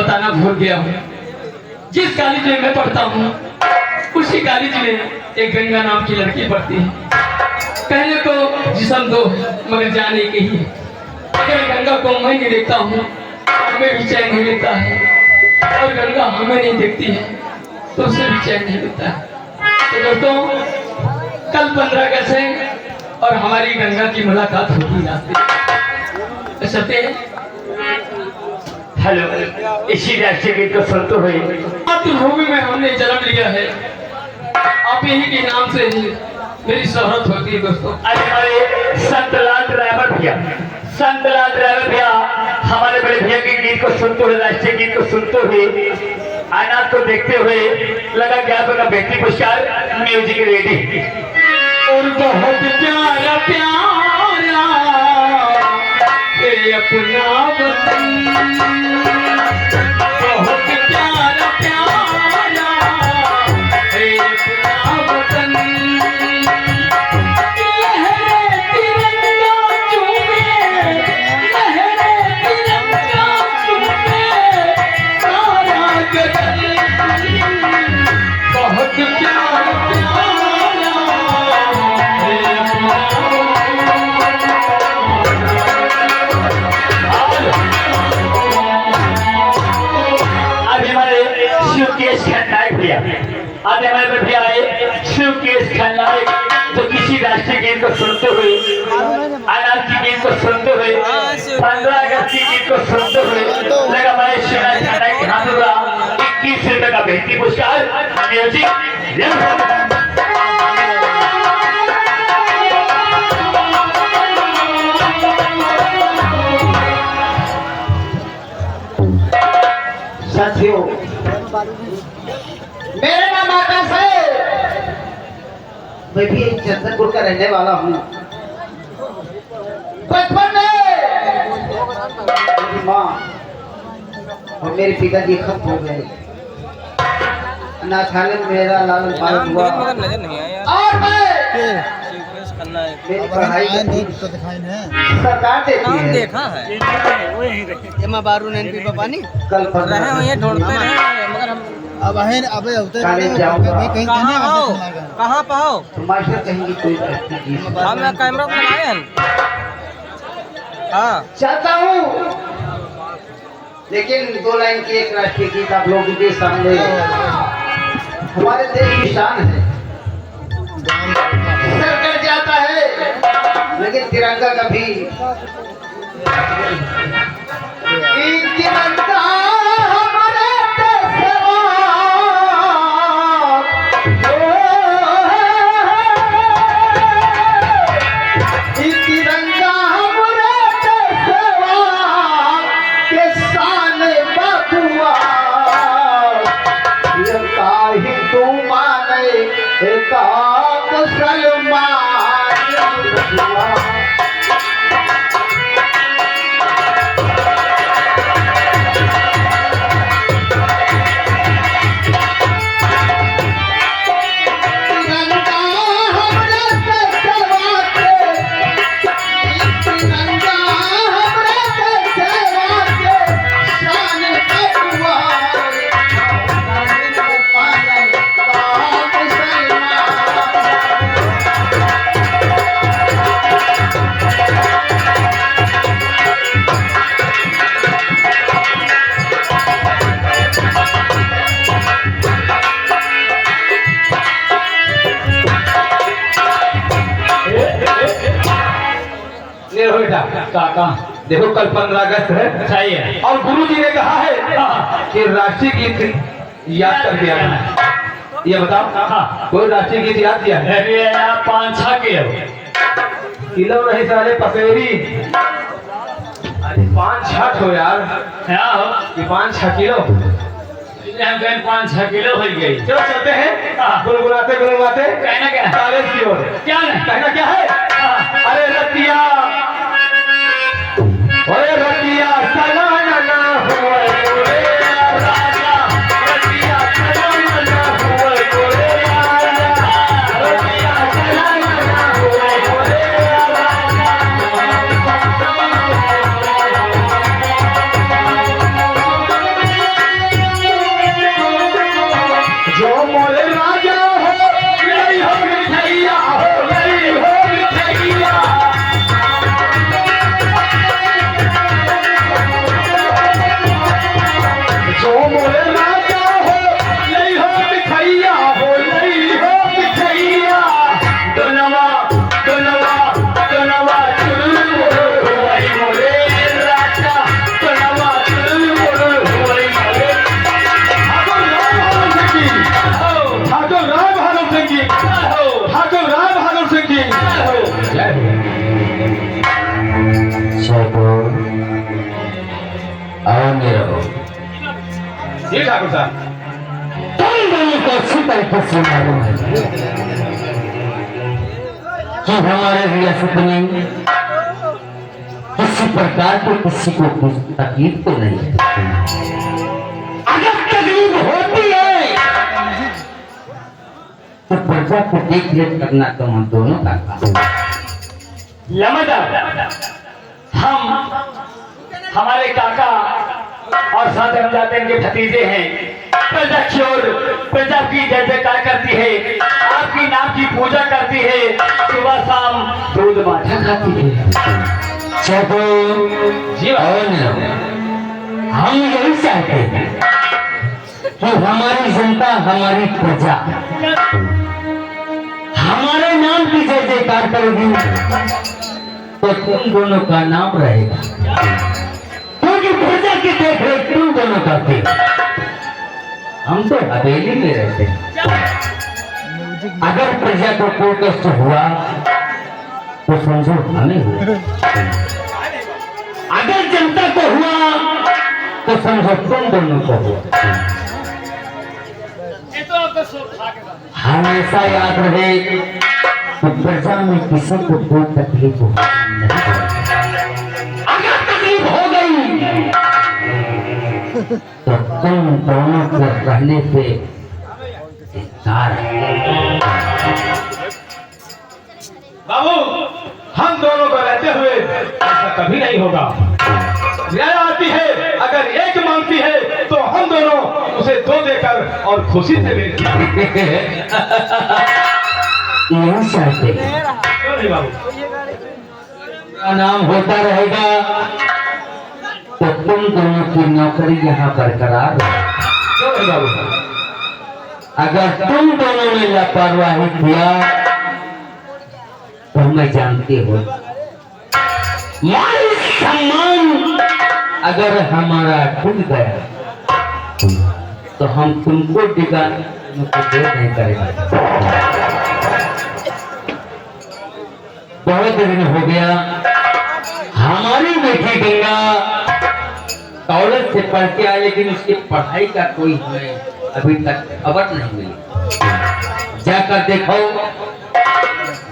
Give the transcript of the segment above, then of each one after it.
बताना भूल गया हूँ। जिस कॉलेज में मैं पढ़ता हूँ उसी कॉलेज में एक गंगा नाम की लड़की पढ़ती है। कहने को जिस्म दो मगर जाने के ही है। अगर गंगा को मैं नहीं देखता हूँ हमें भी चैन नहीं मिलता है, और गंगा हमें नहीं देखती है तो उसे भी चैन नहीं मिलता है। तो दोस्तों कल 15 अगस्त है और हमारी गंगा की मुलाकात होगी रास्ते सत्य। हेलो, इसी राष्ट्रीय गीत को सुनते हुए मातृभूमि में हमने जन्म लिया है, आप यही के नाम से ही मेरी शोहरत होती है। दोस्तों आज हमारे संतलाल ड्राइवर भैया हमारे बड़े भैया के गीत को सुनते हुए, राष्ट्रीय गीत को सुनते हुए, आइनात को देखते हुए लगा क्या तो व्यक्ति पुरस्कार म्यूजिक रेडी। और बहुत प्यारा प्यारा ये अपना वतन, बहुत प्यारा प्यारा ये अपना वतन। लहरे तिरंगा चूमे, लहरे तिरंगा चूमे सारा गगन। बहुत प्यारा प्यारा आज हमारे भैया आए शिवकेश खलनायक, जो किसी राष्ट्रीय गीत को सुनते हुए, अनाज की गीत को सुनते हुए, 15 अगस्त की गीत को सुनते हुए लगा हमारे शिवराज खलनायक के हाथ में 21 रुपए का बेहतरीन पुरस्कार म्यूजिक। साथियों, मेरा नाम आकाश है, मैं भी चंदनपुर का रहने वाला हूँ। बचपन में मेरी माँ और मेरे पिताजी खत्म हो गए, अनाथालय में मेरा लालन पालन हुआ और मेरी पढ़ाई सरकार देती है। देखा है एमा बारू नैन पी पानी कल रहे हो ये ढूंढते रहे मगर हम अब है अब होते कहीं कहाँ पाओ तो मास्टर कहेंगे कोई व्यक्ति हम कैमरा बनाए हैं। हाँ चाहता हूँ, लेकिन 2 लाइन की एक राष्ट्रीय गीत आप लोगों के सामने। हमारे देश की शान है, सर कट जाता है लेकिन तिरंगा कभी तिरंगा हमारे तिरंगा हमारे के साले बबुआ ही तू माने का मुसलमान। काका देखो कल 15 अगस्त है, सही है। और गुरुजी ने कहा है कि राष्ट्रीय गीत याद कर दिया है। ये बताओ कोई राष्ट्रीय गीत याद किया है? 5-6 किलो नहीं सारे पसेरी, अरे 5-6 हो यार, क्या हो कि 5-6 किलो 5-6 किलो हो गई। चलो चलते हैं गुनगुनाते गुनगुनाते कहना क्या कॉलेज की ओर। क्या नहीं कहना क्या है? अरे रतिया, अरे रतिया सलाना ना हुए गोरे राजा, रतिया सलाना ना हुए गोरे राजा, रतिया सलाना ना हुए गोरे राजा। ठाकुर साहब? तुम दोनों को अच्छी तरीके से मालूम है कि हमारे रियासत में किसी प्रकार की किसी को कुछ तकलीफ तो नहीं है। अगर तकलीफ होती है तो प्रजा को देख रेख करना तो हम दोनों का काम है। लमदा हम हमारे काका और साथ हम जाते हैं के भतीजे हैं। प्रजा की ओर प्रजा की जय जयकार करती है, आपकी नाम की पूजा करती है, सुबह शाम दूध माठा खाती है। चलो जी हम यही चाहते हैं कि हमारी जनता हमारी प्रजा हमारे नाम की जय जयकार करेगी तो तुम दोनों का नाम रहेगा, क्योंकि प्रजा की देख रेख तुम दोनों करते। हम तो हवेली में रहते हैं। अगर प्रजा को कोई कष्ट हुआ तो समझो हमें हुआ, अगर जनता को हुआ तो समझो तुम दोनों को हुआ। हमेशा याद रहे कि प्रजा में किसी को कोई तकलीफ नहीं होगी। अगर तकलीफ हो गई तो तुम दोनों को रहने पे धिक्कार है। बाबू, हम दोनों को रहते हुए ऐसा कभी नहीं होगा। न्याय आती है, अगर एक मांगती है तो हम दोनों उसे दो देकर और खुशी से लेते हैं। यही चाहते हैं। क्यों नहीं बाबू? का नाम होता रहेगा तो तुम दोनों की नौकरी यहाँ बरकरार है। क्यों नहीं बाबू? अगर तुम दोनों ने लापरवाही किया तो मैं जानती हूँ मान सम्मान अगर हमारा टूट गया तो हम तुमको डिगाने को देर नहीं करेंगे। बहुत दिन हो गया हमारी बेटी गंगा कॉलेज से पढ़ के आए, लेकिन उसकी पढ़ाई का कोई हमें अभी तक खबर नहीं मिली। जाकर देखो,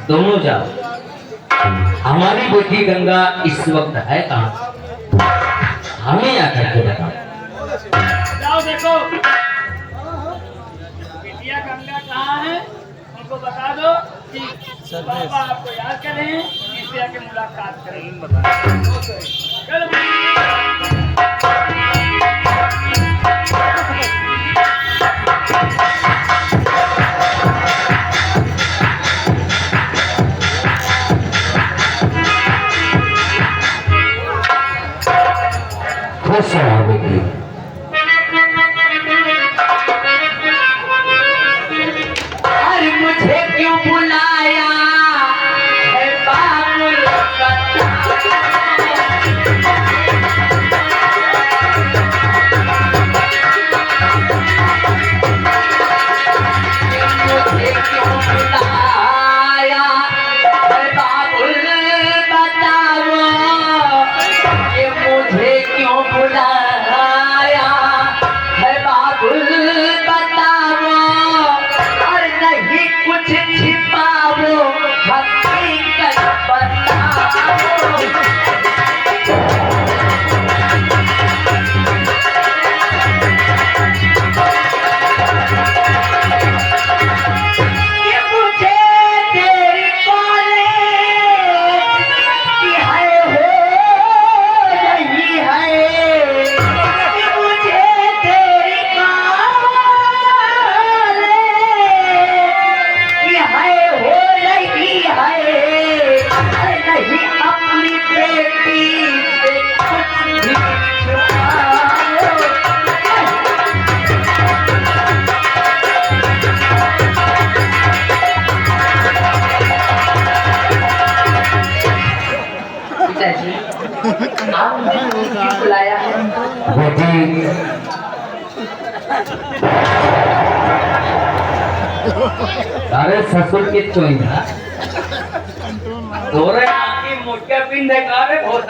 दोनों जाओ। हमारी बेटी गंगा इस वक्त है कहाँ, हमें आकर के बताओ। जाओ देखो बिटिया गंगा कहाँ है, उनको बता दो कि पापा आपको याद करें, इससे आके मुलाकात करें। चलो। खुश रहो बेटी। अरे मुझे क्यों बुलाया है बाबुल मुझे क्यों बुलाया है बाबुल बताओ, ये मुझे क्यों बुलाया है बाबुल बताओ, और नहीं कुछ छिपाओ, हकीकत बताओ। ये मुझे तेरी कॉलेज की है हो रही है, ये मुझे तेरी कॉलेज की है हो रही है, अरे नहीं अपनी बेटी से कुछ भी छुपाओ। पिताजी, आपने मुझे क्यों बुलाया है? बेटी अरे ससुर के चोइना तोरे आँखी मोटिया पिन देखा रे बहुत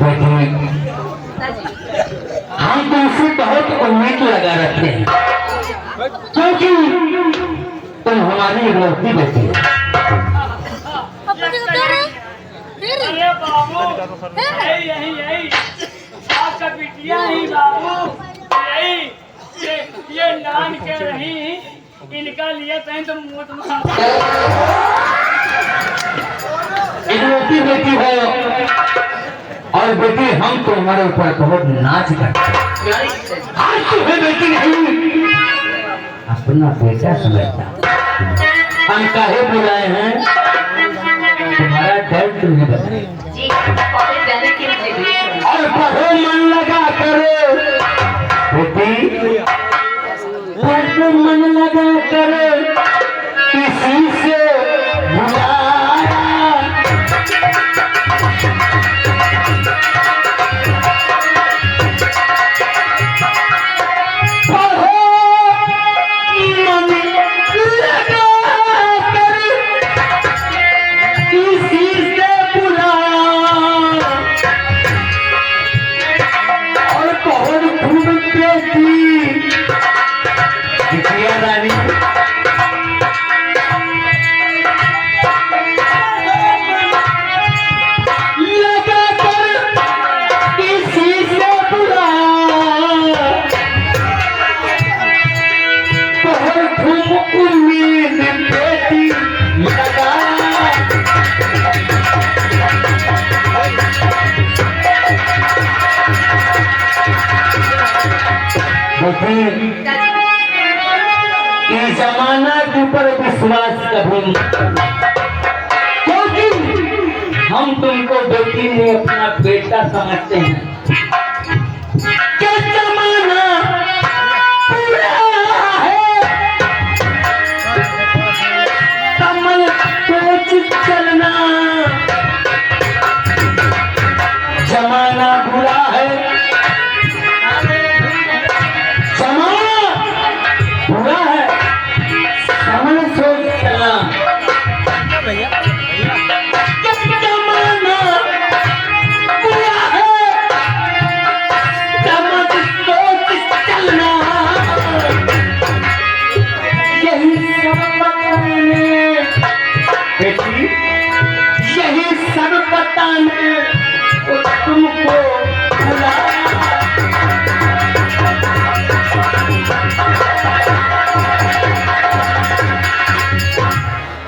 बेटी, हम तुमसे बहुत उम्मीद लगा रखते हैं क्योंकि तुम हमारी इकलौती बेटी हो। अरे बाबू यही आपका बिटिया ही बाबू यही ये नान के रही इनका लिया कहीं तो मूत मार इकलौती बेटी हो और बेटी हम तुम्हारे ऊपर बहुत नाच करते हैं। आज तुम्हें बेटी नहीं अपना बेटा समझता। हम काहे बुलाए हैं तुम्हारा दर्द तुम्हें बताए जी कॉलेज जाने के लिए और पढ़ो मन लगा करो बेटी, पढ़ो मन लगा करो किसी से बुलाया इस जमाना के ऊपर विश्वास कभी नहीं, क्योंकि हम तुमको बेटी में अपना बेटा समझते हैं। क्या जमाना पूरा है, कमल सोच चलना, जमाना बुरा है, बुरा है, समझ सोच चलना। जमाना बुरा है, समझ सोच चलना। यही सब बताने बेटी, यही सब बताने तो तुमको बुलाया।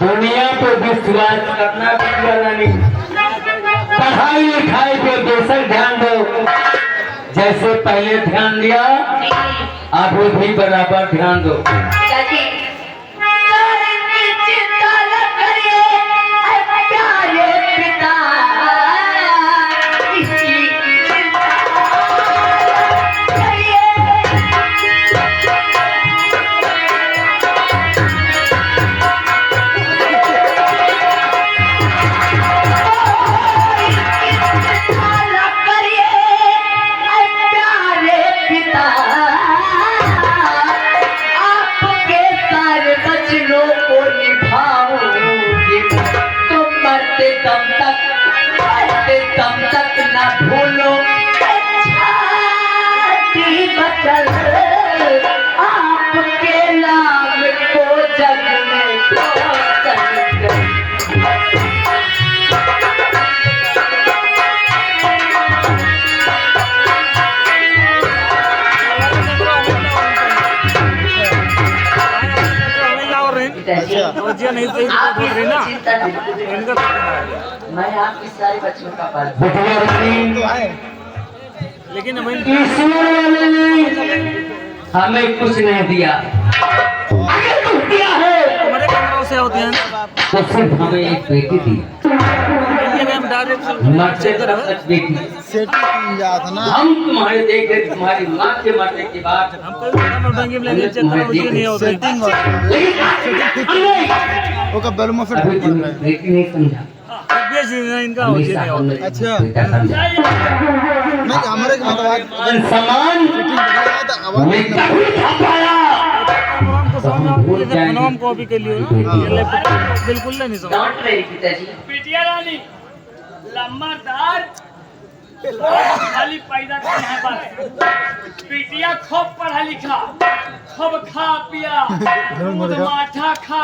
दुनिया पर विश्वास करना भी वाला नहीं, पढ़ाई लिखाई पे बेशक ध्यान दो, जैसे पहले ध्यान दिया अभी भी बराबर ध्यान दो। चाची चिंता न करिए प्यारे पिता, इसकी चिंता करिए। आपके सारे बचनों को निभाऊंगी तो मरते दम तक ना भूलो। छाती बचल आपके नाम को जग में नहीं सही आप बोल रही ना चिंता नहीं, इनका मैं आपकी सारी बच्चों का पाल बेटिया लेकिन हमें ईश्वर ने हमें कुछ नहीं दिया, अगर कुछ दिया है हमारे कमरों से होते हैं तो सिर्फ हमें एक बेटी दी, हम डायरेक्ट मरते तक बेटी। हम तुम्हारे देख रहे तुम्हारी माँ के मरने के बाद हम कोई बैंकिंग में लेके चेक करा मुझे नहीं होता अभी तुम्हें बेटी नहीं समझा, इनका हो नहीं होता। अच्छा हमारे समान मैं कभी था पाया नाम कॉपी के लिए ये लैपटॉप बिल्कुल नहीं समझ डॉट रही पिताजी। बिटिया रानी लम्बादार खाली पैदा करना है बस। बेटिया खूब पढ़ा लिखा, खूब खा पिया, दूध माठा खा,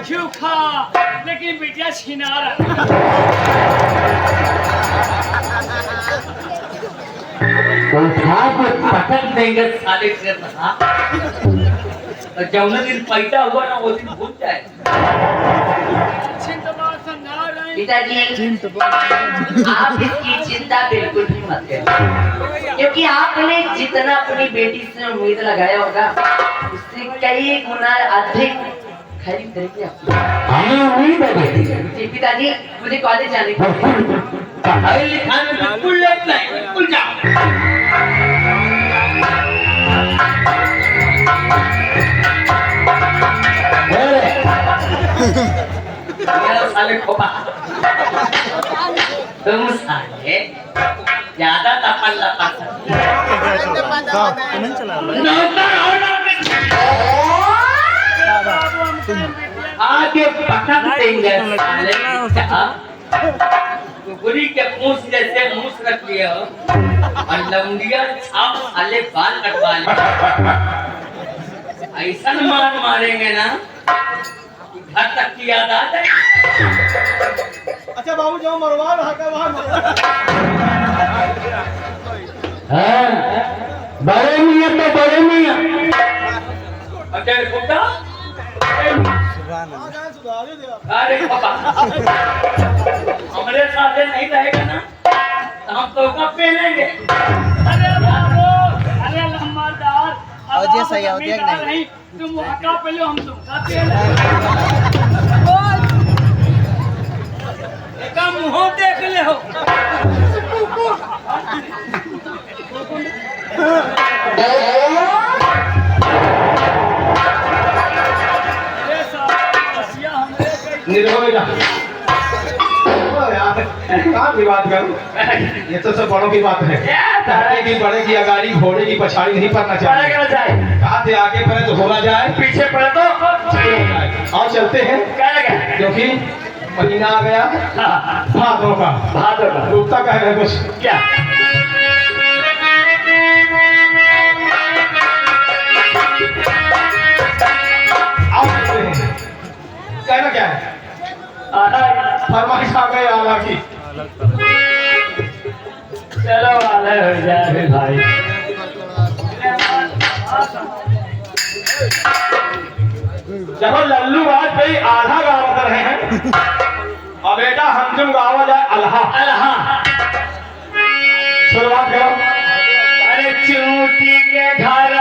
घी खा, लेकिन बेटिया छिना रहा। उठा के पटक देंगे साले से रहा। और जब दिन पैदा हुआ ना वो दिन भूल जाए। पिताजी आप इसकी चिंता बिल्कुल भी मत करिए, क्योंकि आपने जितना अपनी बेटी से उम्मीद लगाया होगा उससे कई गुना अधिक खरीद करेंगे आप। हमें उम्मीद है बेटी। जी पिताजी, मुझे कॉलेज जाने को पढ़ाई लिखाई में बिल्कुल लेट नहीं, बिल्कुल जाओ। मेरा साले खोपा तुम साले ज्यादा तपल लपा आगे पटक देंगे साले। कुकुरी के पूंछ जैसे मूछ रख लिए हो और लौंडिया छाप साले बाल कटवा ले। ऐसा मार मारेंगे ना कि घर तक की याद आ जाए। अच्छा बाबू जो मरवा रहा है वहाँ बड़े मियाँ तो बड़े मियाँ। अरे खुदा, अरे पापा, हमारे साथ नहीं रहेगा ना तो हम तो कब पहनेंगे। अरे बाबू, अरे लम्बादार, और जे सही हो गया कि नहीं? तुम वहाँ का पहले हम तुमका पहले। एक मुँह देख ले हो। अरे साहब, रसिया हमरे कई निर्भय जा। कहाँ की बात करूं? ये तो सब बड़ों की बात है। तारे की बड़े की अगाड़ी घोड़े की पछाड़ी नहीं पड़ना चाहिए। कहा थे आगे पड़े तो होना जाए, पीछे पड़े तो और चलते हैं क्या लगा? क्योंकि महीना आ गया भादों का। भादों का डूबता कह रहे कुछ क्या? आप चलते हैं। कहना क्या है? फरमाइश आ गए आला की। चलो वाले हो जाए भाई। जब लल्लू बात पे आधा गाँव कर रहे हैं और बेटा हम तुम गाँव जाए अल्हा अल्हा। शुरुआत करो। अरे चूटी के घर